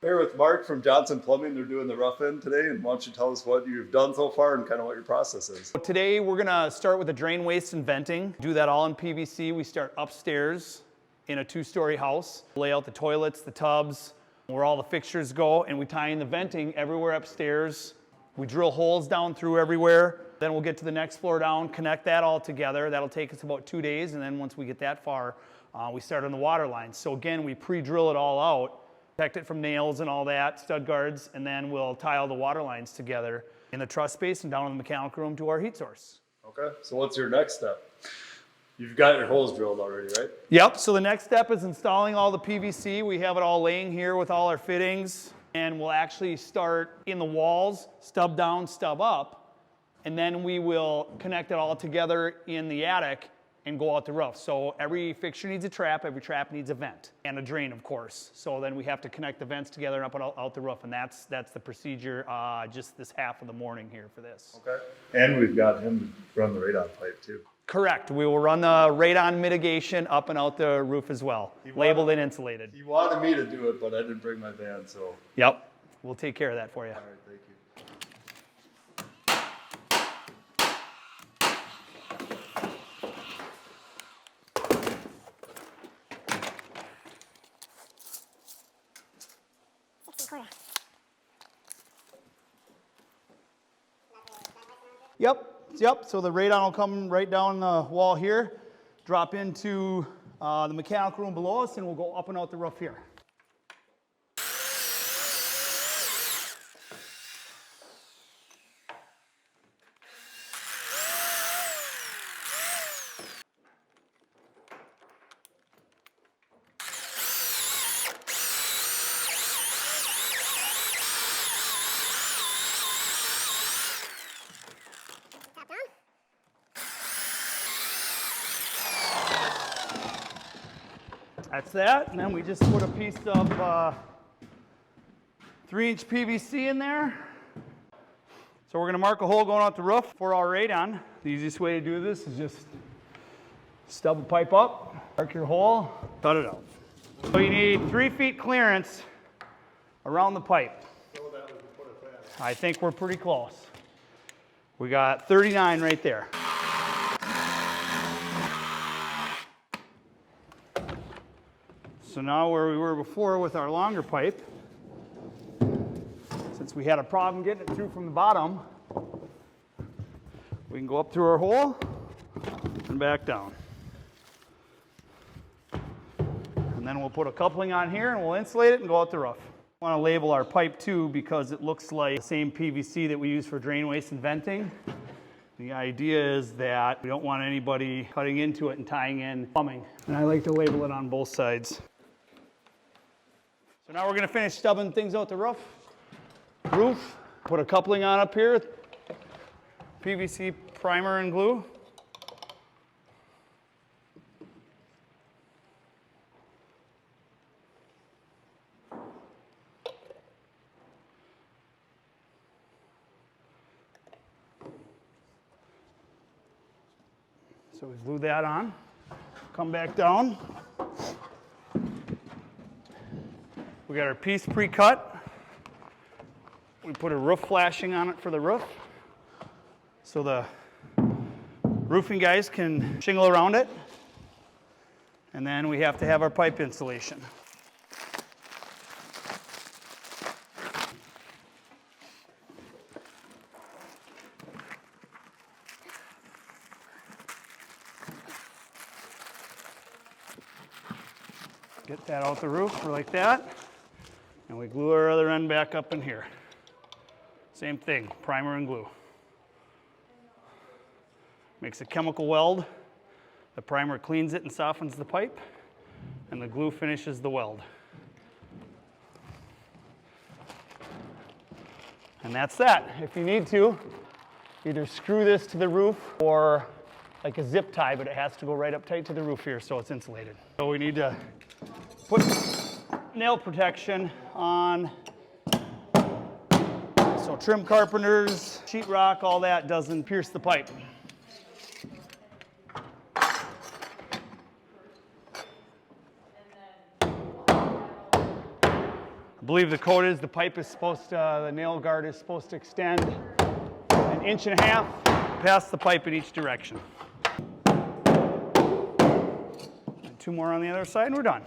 Here with Mark from Johnson Plumbing. They're doing the rough end today, and why don't you tell us what you've done so far and kind of what your process is. Today we're gonna start with the drain, waste, and venting. Do that all in PVC. We start upstairs in a 2-story house. Lay out the toilets, the tubs, where all the fixtures go, and we tie in the venting everywhere upstairs. We drill holes down through everywhere. Then we'll get to the next floor down, connect that all together. That'll take us about 2 days, and then once we get that far, we start on the water lines. So again, we pre-drill it all out, protect it from nails and all that, stud guards, and then we'll tie all the water lines together in the truss space and down in the mechanical room to our heat source. Okay, so what's your next step? You've got your holes drilled already, right? Yep, so the next step is installing all the PVC. We have it all laying here with all our fittings, and we'll actually start in the walls, stub down, stub up, and then we will connect it all together in the attic and go out the roof. So every fixture needs a trap, every trap needs a vent, and a drain, of course. So then we have to connect the vents together and up and out the roof, and that's the procedure just this half of the morning here for this. Okay. And we've got him to run the radon pipe too. Correct. We will run the Radon mitigation up and out the roof as well, labeled and insulated. He wanted me to do it, but I didn't bring my van, so. Yep. We'll take care of that for you. All right, thank you. Yep, so the radon will come right down the wall here, drop into the mechanical room below us, and we'll go up and out the roof here. That's that, and then we just put a piece of 3-inch PVC in there. So we're gonna mark a hole going out the roof for our radon. The easiest way to do this is just stub a pipe up, mark your hole, cut it out. So you need 3 feet clearance around the pipe. I think we're pretty close. We got 39 right there. So now where we were before with our longer pipe, since we had a problem getting it through from the bottom, we can go up through our hole and back down. And then we'll put a coupling on here and we'll insulate it and go out the roof. We want to label our pipe too because it looks like the same PVC that we use for drain, waste, and venting. The idea is that we don't want anybody cutting into it and tying in plumbing. And I like to label it on both sides. So now we're going to finish stubbing things out the roof. Put a coupling on up here, PVC primer and glue. So we glue that on, come back down. We got our piece pre-cut. We put a roof flashing on it for the roof, so the roofing guys can shingle around it. And then we have to have our pipe insulation. Get that out the roof like that. And we glue our other end back up in here. Same thing, primer and glue. Makes a chemical weld. The primer cleans it and softens the pipe, and the glue finishes the weld. And that's that. If you need to, either screw this to the roof or like a zip tie, but it has to go right up tight to the roof here so it's insulated. So we need to put nail protection on. So trim carpenters, sheetrock, all that doesn't pierce the pipe. believe the code is the pipe is supposed to, the nail guard is supposed to extend 1.5 inches past the pipe in each direction. And 2 more on the other side and we're done.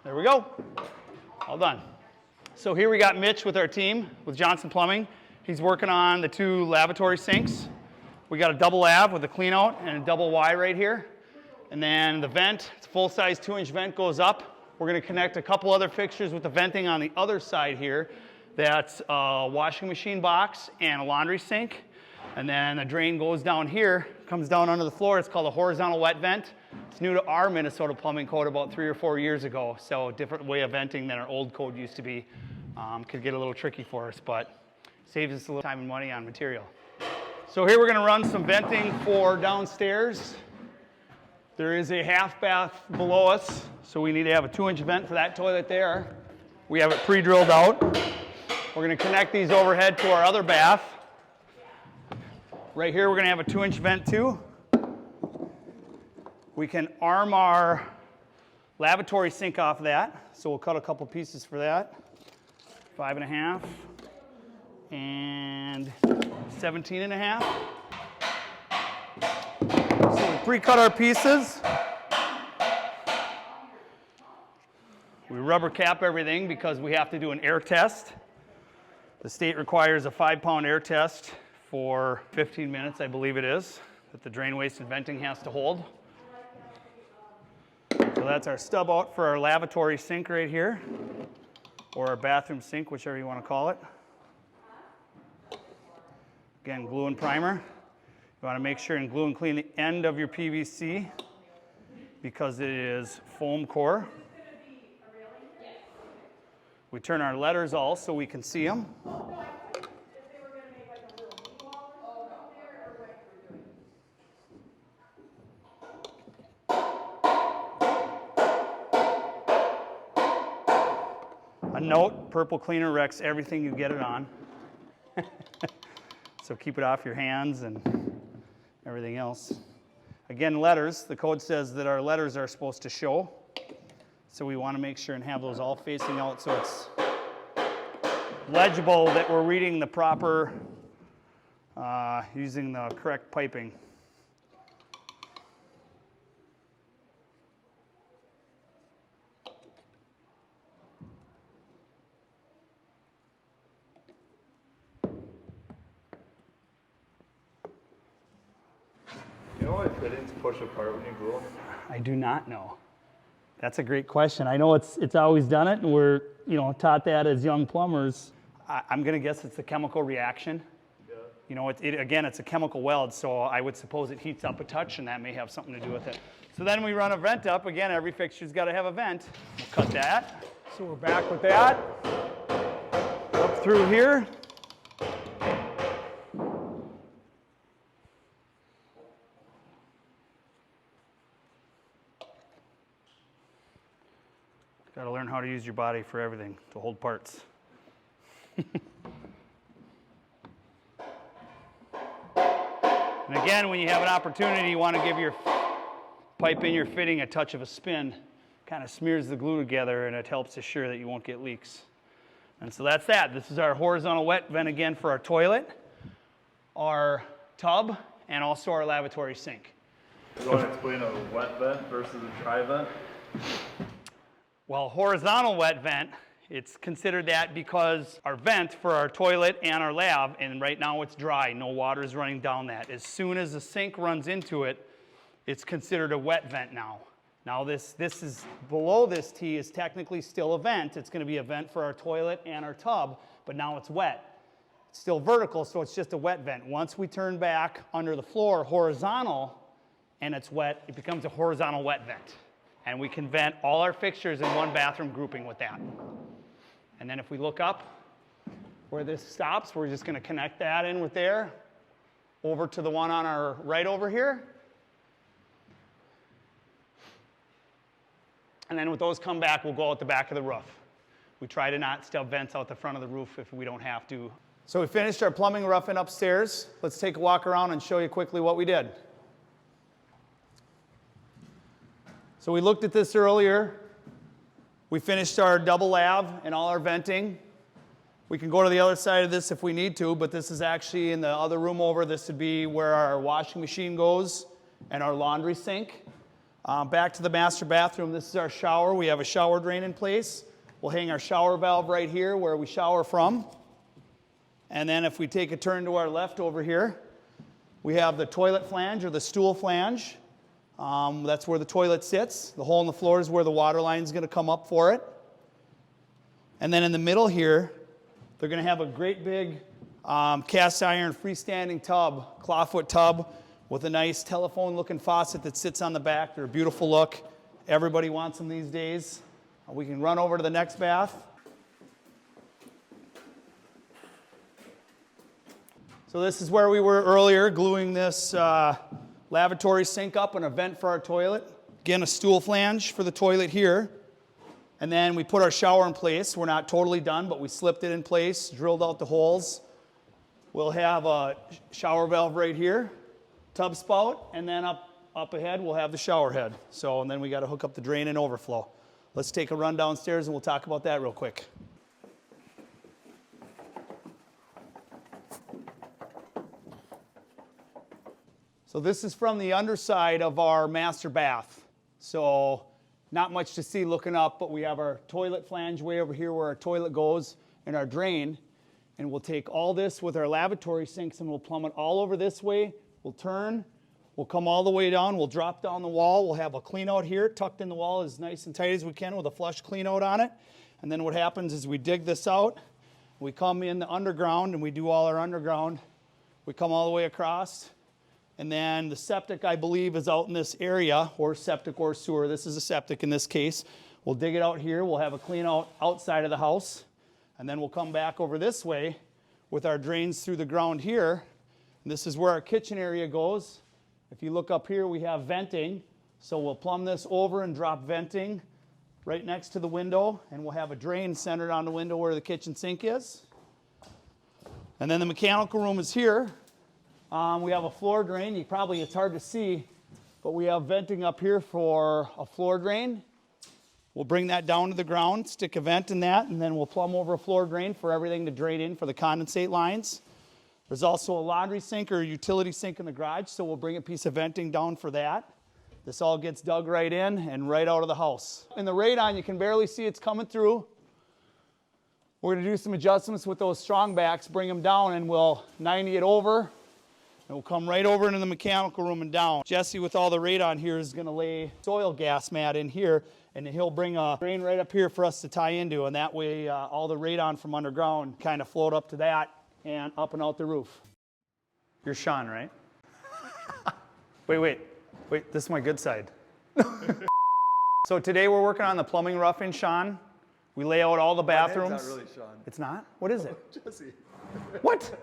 There we go. All done. So here we got Mitch with our team, with Johnson Plumbing. He's working on the 2 lavatory sinks. We got a double lav with a clean out and a double Y right here. And then the vent, it's a full-size 2-inch vent goes up. We're going to connect a couple other fixtures with the venting on the other side here. That's a washing machine box and a laundry sink. And then the drain goes down here, comes down under the floor. It's called a horizontal wet vent. It's new to our Minnesota plumbing code about 3 or 4 years ago. So a different way of venting than our old code used to be. Could get a little tricky for us, but saves us a little time and money on material. So here we're going to run some venting for downstairs. There is a half bath below us, so we need to have a 2-inch vent for that toilet there. We have it pre-drilled out. We're going to connect these overhead to our other bath. Right here we're going to have a 2-inch vent too. We can arm our lavatory sink off of that, so we'll cut a couple pieces for that. 5.5 and 17.5. So we pre-cut our pieces. We rubber cap everything because we have to do an air test. The state requires a 5-pound air test for 15 minutes, I believe it is, that the drain, waste, and venting has to hold. So that's our stub out for our lavatory sink right here, or our bathroom sink, whichever you want to call it. Again, glue and primer. You want to make sure and glue and clean the end of your PVC because it is foam core. We turn our letters all so we can see them. A note, purple cleaner wrecks everything you get it on. So keep it off your hands and everything else. Again, letters, the code says that our letters are supposed to show. So we want to make sure and have those all facing out so it's legible that we're reading the proper, using the correct piping. You know why fittings push apart when you glue them? I do not know. That's a great question. I know it's always done it, and we're taught that as young plumbers. I'm going to guess it's a chemical reaction. Yeah. Again, it's a chemical weld, so I would suppose it heats up a touch, and that may have something to do with it. So then we run a vent up. Again, every fixture's got to have a vent. We'll cut that. So we're back with that. Up through here. Got to learn how to use your body for everything, to hold parts. And again, when you have an opportunity, you want to give your pipe in your fitting a touch of a spin. Kind of smears the glue together, and it helps assure that you won't get leaks. And so that's that. This is our horizontal wet vent again for our toilet, our tub, and also our lavatory sink. You want to explain a wet vent versus a dry vent? Well, horizontal wet vent, it's considered that because our vent for our toilet and our lav, and right now it's dry, no water is running down that. As soon as the sink runs into it, it's considered a wet vent now. Now this is, below this T is technically still a vent. It's going to be a vent for our toilet and our tub, but now it's wet. It's still vertical, so it's just a wet vent. Once we turn back under the floor horizontal and it's wet, it becomes a horizontal wet vent. And we can vent all our fixtures in one bathroom grouping with that. And then if we look up where this stops, we're just going to connect that in with there, over to the one on our right over here. And then with those come back, we'll go out the back of the roof. We try to not stub vents out the front of the roof if we don't have to. So we finished our plumbing roughing upstairs. Let's take a walk around and show you quickly what we did. So we looked at this earlier. We finished our double lab and all our venting. We can go to the other side of this if we need to, but this is actually in the other room over. This would be where our washing machine goes and our laundry sink. Back to the master bathroom. This is our shower. We have a shower drain in place. We'll hang our shower valve right here where we shower from. And then if we take a turn to our left over here, we have the toilet flange or the stool flange. That's where the toilet sits. The hole in the floor is where the water line is going to come up for it. And then in the middle here, they're going to have a great big cast iron freestanding tub, clawfoot tub, with a nice telephone-looking faucet that sits on the back. They're a beautiful look. Everybody wants them these days. We can run over to the next bath. So this is where we were earlier, gluing this lavatory sink up and a vent for our toilet. Again, a stool flange for the toilet here. And then we put our shower in place. We're not totally done, but we slipped it in place, drilled out the holes. We'll have a shower valve right here, tub spout, and then up ahead we'll have the shower head. So, and then we got to hook up the drain and overflow. Let's take a run downstairs and we'll talk about that real quick. So this is from the underside of our master bath. So not much to see looking up, but we have our toilet flange way over here where our toilet goes and our drain. And we'll take all this with our lavatory sinks and we'll plumb it all over this way. We'll turn, we'll come all the way down, we'll drop down the wall. We'll have a clean out here, tucked in the wall as nice and tight as we can with a flush clean out on it. And then what happens is we dig this out, we come in the underground and we do all our underground. We come all the way across. And then the septic, I believe, is out in this area, or septic or sewer. This is a septic in this case. We'll dig it out here. We'll have a clean out outside of the house. And then we'll come back over this way with our drains through the ground here. And this is where our kitchen area goes. If you look up here, we have venting. So we'll plumb this over and drop venting right next to the window. And we'll have a drain centered on the window where the kitchen sink is. And then the mechanical room is here. We have a floor drain. It's hard to see, but we have venting up here for a floor drain. We'll bring that down to the ground, stick a vent in that, and then we'll plumb over a floor drain for everything to drain in for the condensate lines. There's also a laundry sink or utility sink in the garage, so we'll bring a piece of venting down for that. This all gets dug right in and right out of the house. In the radon, you can barely see it's coming through. We're going to do some adjustments with those strong backs, bring them down, and we'll 90 it over. And we'll come right over into the mechanical room and down. Jesse, with all the radon here, is going to lay soil gas mat in here, and he'll bring a drain right up here for us to tie into, and that way all the radon from underground kind of float up to that and up and out the roof. You're Sean, right? Wait, this is my good side. So today we're working on the plumbing roughing, Sean. We lay out all the bathrooms. My name's not really Sean. It's not? What is it? Jesse. What?